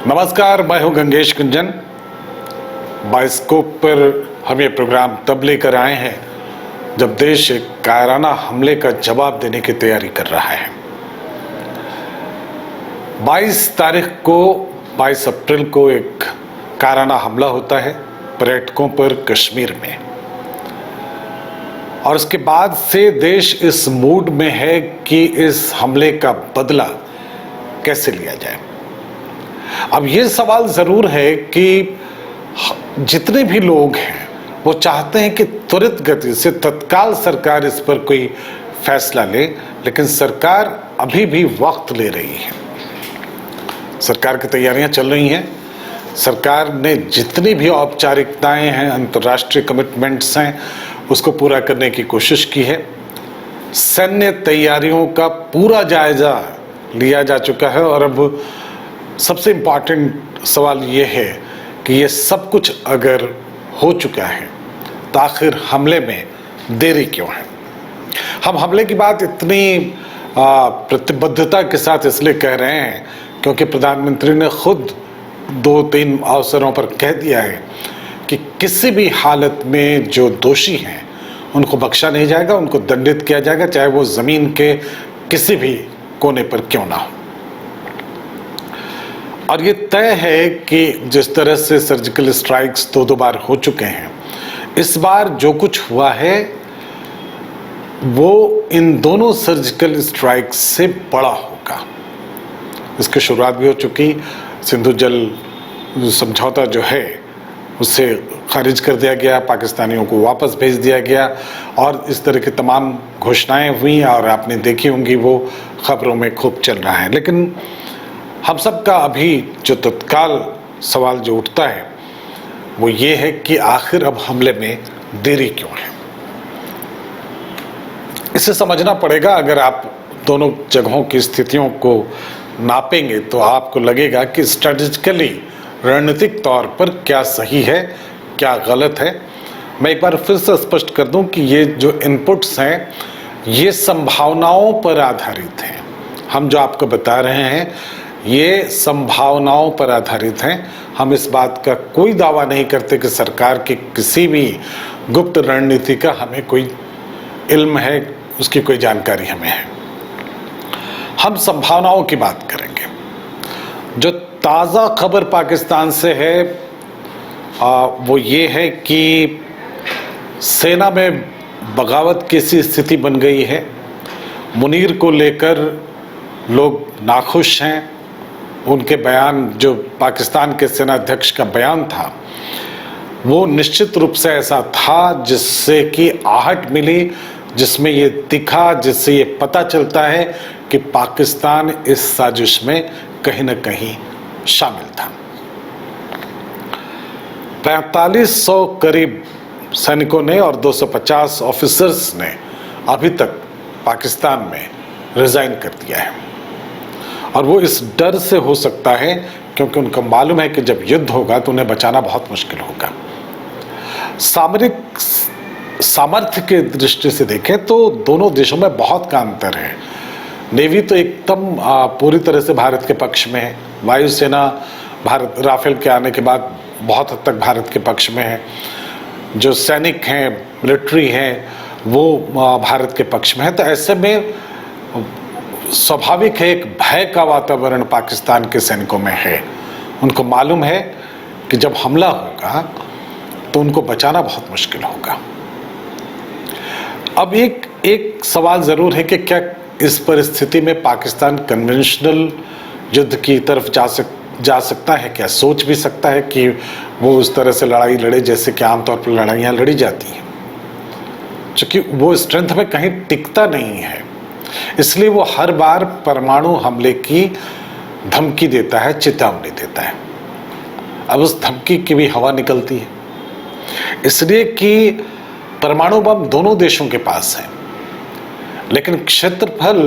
नमस्कार, मैं हूं गंगेश कुंजन। बाइस्कोप पर हम ये प्रोग्राम तब लेकर आए हैं जब देश एक कायराना हमले का जवाब देने की तैयारी कर रहा है। 22 अप्रैल को एक कायराना हमला होता है पर्यटकों पर कश्मीर में, और उसके बाद से देश इस मूड में है कि इस हमले का बदला कैसे लिया जाए। अब ये सवाल जरूर है कि जितने भी लोग हैं वो चाहते हैं कि त्वरित गति से तत्काल सरकार इस पर कोई फैसला ले, लेकिन सरकार अभी भी वक्त ले रही है। सरकार की तैयारियां चल रही हैं। सरकार ने जितनी भी औपचारिकताएं हैं, अंतर्राष्ट्रीय कमिटमेंट्स हैं, उसको पूरा करने की कोशिश की है। सैन्य तैयारियों का पूरा जायजा लिया जा चुका है, और अब सबसे इम्पॉर्टेंट सवाल ये है कि ये सब कुछ अगर हो चुका है तो आखिर हमले में देरी क्यों है। हम हमले की बात इतनी प्रतिबद्धता के साथ इसलिए कह रहे हैं क्योंकि प्रधानमंत्री ने खुद 2-3 अवसरों पर कह दिया है कि किसी भी हालत में जो दोषी हैं उनको बख्शा नहीं जाएगा, उनको दंडित किया जाएगा, चाहे वो ज़मीन के किसी भी कोने पर क्यों ना हो। और ये तय है कि जिस तरह से सर्जिकल स्ट्राइक्स दो बार हो चुके हैं, इस बार जो कुछ हुआ है वो इन दोनों सर्जिकल स्ट्राइक्स से बड़ा होगा। इसकी शुरुआत भी हो चुकी। सिंधु जल समझौता जो है उसे खारिज कर दिया गया, पाकिस्तानियों को वापस भेज दिया गया, और इस तरह की तमाम घोषणाएं हुई और आपने देखी होंगी, वो खबरों में खूब चल रहा है। लेकिन हम सब का अभी जो तत्काल सवाल जो उठता है वो ये है कि आखिर अब हमले में देरी क्यों है। इसे समझना पड़ेगा। अगर आप दोनों जगहों की स्थितियों को नापेंगे तो आपको लगेगा कि स्ट्रेटेजिकली, रणनीतिक तौर पर क्या सही है, क्या गलत है। मैं एक बार फिर से स्पष्ट कर दूं कि ये जो इनपुट्स हैं ये संभावनाओं पर आधारित हैं। हम जो आपको बता रहे हैं ये संभावनाओं पर आधारित हैं। हम इस बात का कोई दावा नहीं करते कि सरकार की किसी भी गुप्त रणनीति का हमें कोई इल्म है, उसकी कोई जानकारी हमें है। हम संभावनाओं की बात करेंगे। जो ताज़ा खबर पाकिस्तान से है वो ये है कि सेना में बगावत की सी स्थिति बन गई है। मुनीर को लेकर लोग नाखुश हैं। उनके बयान, जो पाकिस्तान के सेना अध्यक्ष का बयान था, वो निश्चित रूप से ऐसा था जिससे कि आहट मिली, जिसमें ये दिखा, जिससे ये पता चलता है कि पाकिस्तान इस साजिश में कहीं ना कहीं शामिल था। 4500 करीब सैनिकों ने और 250 ऑफिसर्स ने अभी तक पाकिस्तान में रिजाइन कर दिया है, और वो इस डर से हो सकता है क्योंकि उनको मालूम है कि जब युद्ध होगा तो उन्हें बचाना बहुत मुश्किल होगा। सामरिक सामर्थ्य के दृष्टि से देखें तो दोनों देशों में बहुत का अंतर है। नेवी तो एकदम पूरी तरह से भारत के पक्ष में है। वायुसेना भारत, राफेल के आने के बाद बहुत हद तक भारत के पक्ष में है। जो सैनिक हैं, मिलिट्री हैं, वो भारत के पक्ष में है। तो ऐसे में स्वाभाविक है एक भय का वातावरण पाकिस्तान के सैनिकों में है। उनको मालूम है कि जब हमला होगा तो उनको बचाना बहुत मुश्किल होगा। अब एक सवाल जरूर है कि क्या इस परिस्थिति में पाकिस्तान कन्वेंशनल युद्ध की तरफ जा सकता है, क्या सोच भी सकता है कि वो उस तरह से लड़ाई लड़े जैसे कि आमतौर पर लड़ाइयाँ लड़ी जाती हैं। क्योंकि वो स्ट्रेंथ में कहीं टिकता नहीं है, इसलिए वो हर बार परमाणु हमले की धमकी देता है, चेतावनी देता है। अब उस धमकी की भी हवा निकलती है, इसलिए कि परमाणु बम दोनों देशों के पास है, लेकिन क्षेत्रफल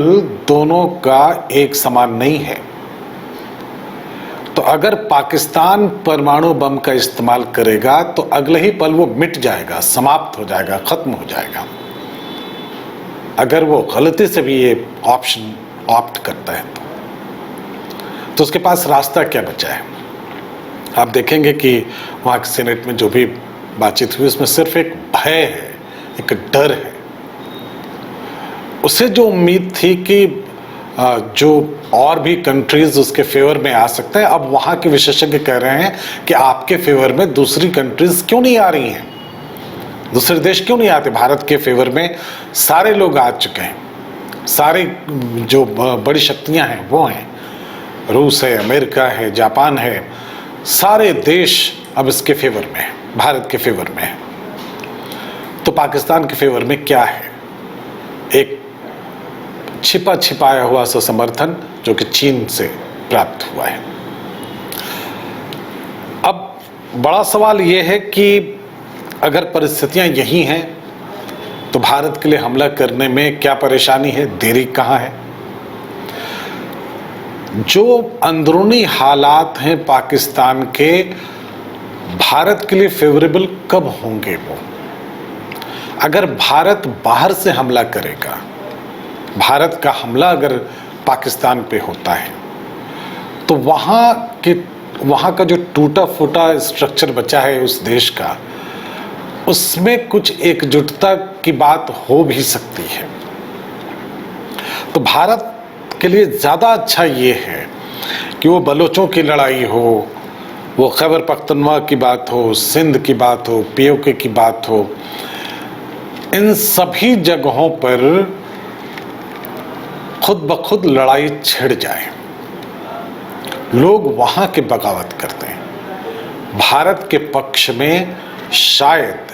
दोनों का एक समान नहीं है। तो अगर पाकिस्तान परमाणु बम का इस्तेमाल करेगा तो अगले ही पल वो मिट जाएगा, समाप्त हो जाएगा, खत्म हो जाएगा। अगर वो गलती से भी ये ऑप्शन ऑप्ट करता है तो उसके पास रास्ता क्या बचा है? आप देखेंगे कि वहाँ के सीनेट में जो भी बातचीत हुई उसमें सिर्फ एक भय है, एक डर है। उसे जो उम्मीद थी कि जो और भी कंट्रीज उसके फेवर में आ सकते हैं, अब वहाँ के विशेषज्ञ कह रहे हैं कि आपके फेवर में दूसरी कंट्रीज क्यों नहीं आ रही हैं, दूसरे देश क्यों नहीं आते। भारत के फेवर में सारे लोग आ चुके हैं, सारे जो बड़ी शक्तियाँ हैं वो हैं, रूस है, अमेरिका है, जापान है, सारे देश अब इसके फेवर में है, भारत के फेवर में है। तो पाकिस्तान के फेवर में क्या है? एक छिपा छिपाया हुआ सा समर्थन जो कि चीन से प्राप्त हुआ है। अब बड़ा सवाल यह है कि अगर परिस्थितियां यही हैं तो भारत के लिए हमला करने में क्या परेशानी है, देरी कहाँ है? जो अंदरूनी हालात हैं पाकिस्तान के, भारत के लिए फेवरेबल कब होंगे वो? अगर भारत बाहर से हमला करेगा, भारत का हमला अगर पाकिस्तान पे होता है तो वहाँ का जो टूटा फूटा स्ट्रक्चर बचा है उस देश का, उसमें कुछ एकजुटता की बात हो भी सकती है। तो भारत के लिए ज़्यादा अच्छा ये है कि वो बलोचों की लड़ाई हो, वो खैबर पख्तूनख्वा की बात हो, सिंध की बात हो, पीओके की बात हो, इन सभी जगहों पर खुद ब खुद लड़ाई छिड़ जाए, लोग वहाँ के बगावत करते हैं। भारत के पक्ष में शायद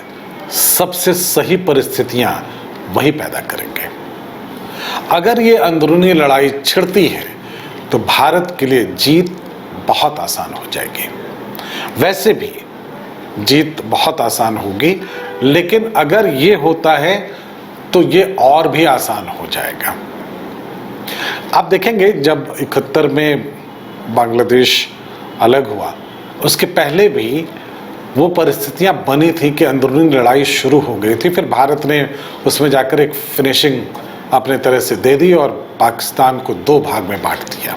सबसे सही परिस्थितियाँ वही पैदा करेंगे। अगर ये अंदरूनी लड़ाई छिड़ती है तो भारत के लिए जीत बहुत आसान हो जाएगी। वैसे भी जीत बहुत आसान होगी, लेकिन अगर ये होता है तो ये और भी आसान हो जाएगा। आप देखेंगे जब 71 में बांग्लादेश अलग हुआ, उसके पहले भी वो परिस्थितियां बनी थी कि अंदरूनी लड़ाई शुरू हो गई थी, फिर भारत ने उसमें जाकर एक फिनिशिंग अपने तरह से दे दी और पाकिस्तान को दो भाग में बांट दिया।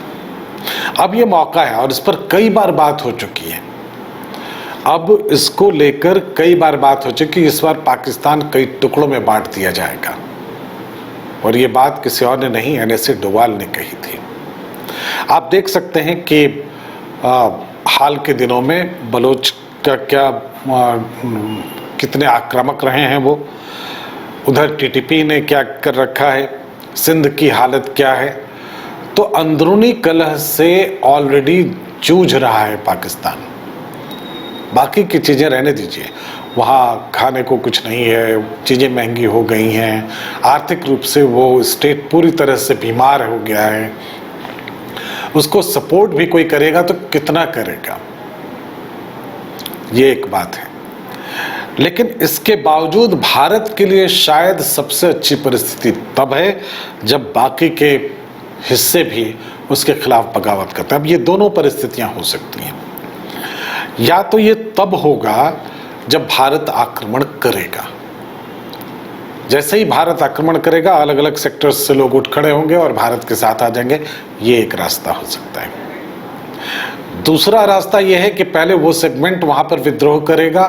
अब ये मौका है और इस पर कई बार बात हो चुकी है। अब इसको लेकर कई बार बात हो चुकी, इस बार पाकिस्तान कई टुकड़ों में बांट दिया जाएगा। और ये बात किसी और ने नहीं, NSA डोवाल ने कही थी। आप देख सकते हैं कि हाल के दिनों में बलोच का कितने आक्रामक रहे हैं वो, उधर TTP ने क्या कर रखा है, सिंध की हालत क्या है। तो अंदरूनी कलह से ऑलरेडी जूझ रहा है पाकिस्तान। बाकी की चीज़ें रहने दीजिए, वहाँ खाने को कुछ नहीं है, चीज़ें महंगी हो गई हैं, आर्थिक रूप से वो स्टेट पूरी तरह से बीमार हो गया है। उसको सपोर्ट भी कोई करेगा तो कितना करेगा, ये एक बात है। लेकिन इसके बावजूद भारत के लिए शायद सबसे अच्छी परिस्थिति तब है जब बाकी के हिस्से भी उसके खिलाफ बगावत करते हैं। अब ये दोनों परिस्थितियां हो सकती हैं। या तो ये तब होगा जब भारत आक्रमण करेगा, जैसे ही भारत आक्रमण करेगा अलग अलग सेक्टर्स से लोग उठ खड़े होंगे और भारत के साथ आ जाएंगे, ये एक रास्ता हो सकता है। दूसरा रास्ता यह है कि पहले वो सेगमेंट वहाँ पर विद्रोह करेगा,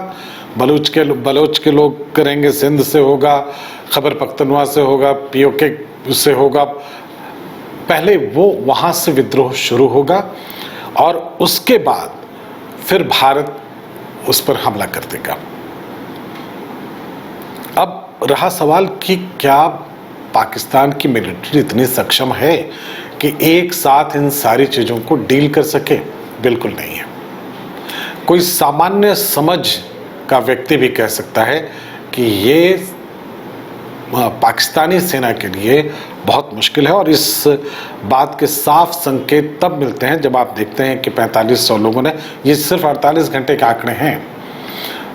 बलोच के लोग करेंगे, सिंध से होगा, खैबर पख्तूनख्वा से होगा, POK से होगा, पहले वो वहाँ से विद्रोह शुरू होगा और उसके बाद फिर भारत उस पर हमला कर देगा। अब रहा सवाल कि क्या पाकिस्तान की मिलिट्री इतनी सक्षम है कि एक साथ इन सारी चीज़ों को डील कर सके? बिल्कुल नहीं है। कोई सामान्य समझ का व्यक्ति भी कह सकता है कि ये पाकिस्तानी सेना के लिए बहुत मुश्किल है। और इस बात के साफ संकेत तब मिलते हैं जब आप देखते हैं कि 4500 लोगों ने, ये सिर्फ 48 घंटे के आंकड़े हैं,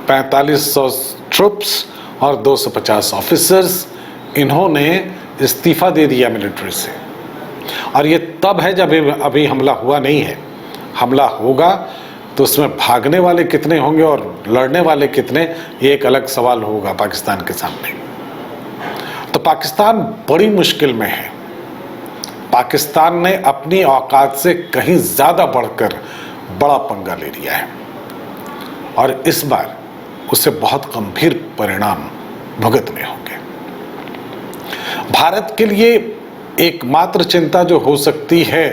4500 ट्रुप्स और 250 ऑफिसर्स, इन्होंने इस्तीफा दे दिया मिलिट्री से। और ये तब है जब अभी हमला हुआ नहीं है। हमला होगा तो उसमें भागने वाले कितने होंगे और लड़ने वाले कितने, ये एक अलग सवाल होगा पाकिस्तान के सामने। तो पाकिस्तान बड़ी मुश्किल में है। पाकिस्तान ने अपनी औकात से कहीं ज़्यादा बढ़कर बड़ा पंगा ले लिया है। और इस बार उससे बहुत गंभीर परिणाम भुगतने होंगे। भारत के लिए एकमात्र चिंता जो हो सकती है,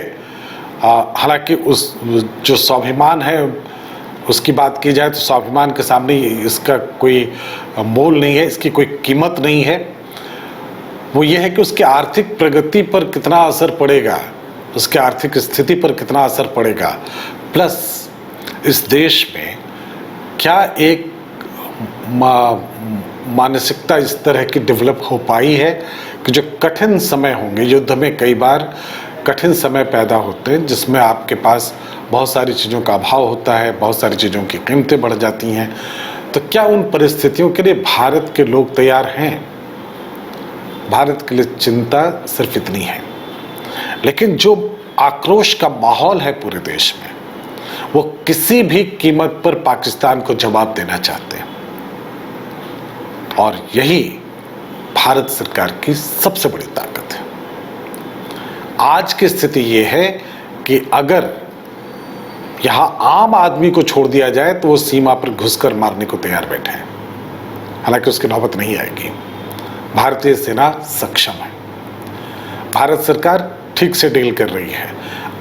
हालांकि उस जो स्वाभिमान है उसकी बात की जाए तो स्वाभिमान के सामने इसका कोई मोल नहीं है, इसकी कोई कीमत नहीं है। वो ये है कि उसकी आर्थिक प्रगति पर कितना असर पड़ेगा, उसके आर्थिक स्थिति पर कितना असर पड़ेगा, प्लस इस देश में क्या एक मानसिकता इस तरह की डेवलप हो पाई है कि जो कठिन समय होंगे, युद्ध में कई बार कठिन समय पैदा होते हैं जिसमें आपके पास बहुत सारी चीज़ों का अभाव होता है, बहुत सारी चीज़ों की कीमतें बढ़ जाती हैं। तो क्या उन परिस्थितियों के लिए भारत के लोग तैयार हैं? भारत के लिए चिंता सिर्फ इतनी है, लेकिन जो आक्रोश का माहौल है पूरे देश में, वो किसी भी कीमत पर पाकिस्तान को जवाब देना चाहते हैं। और यही भारत सरकार की सबसे बड़ी ताकत है। आज की स्थिति ये है कि अगर यहां आम आदमी को छोड़ दिया जाए तो वो सीमा पर घुसकर मारने को तैयार बैठे हैं। हालांकि उसकी नौबत नहीं आएगी। भारतीय सेना सक्षम है, भारत सरकार ठीक से डील कर रही है।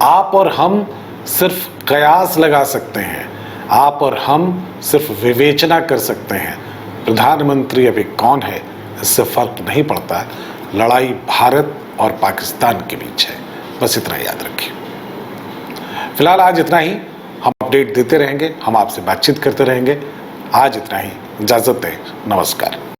आप और हम सिर्फ कयास लगा सकते हैं, आप और हम सिर्फ विवेचना कर सकते हैं प्रधानमंत्री अभी कौन है, इससे फर्क नहीं पड़ता। लड़ाई भारत और पाकिस्तान के बीच है, बस इतना याद रखिए। फिलहाल आज इतना ही, हम अपडेट देते रहेंगे, हम आपसे बातचीत करते रहेंगे। आज इतना ही, इजाजत दें, नमस्कार।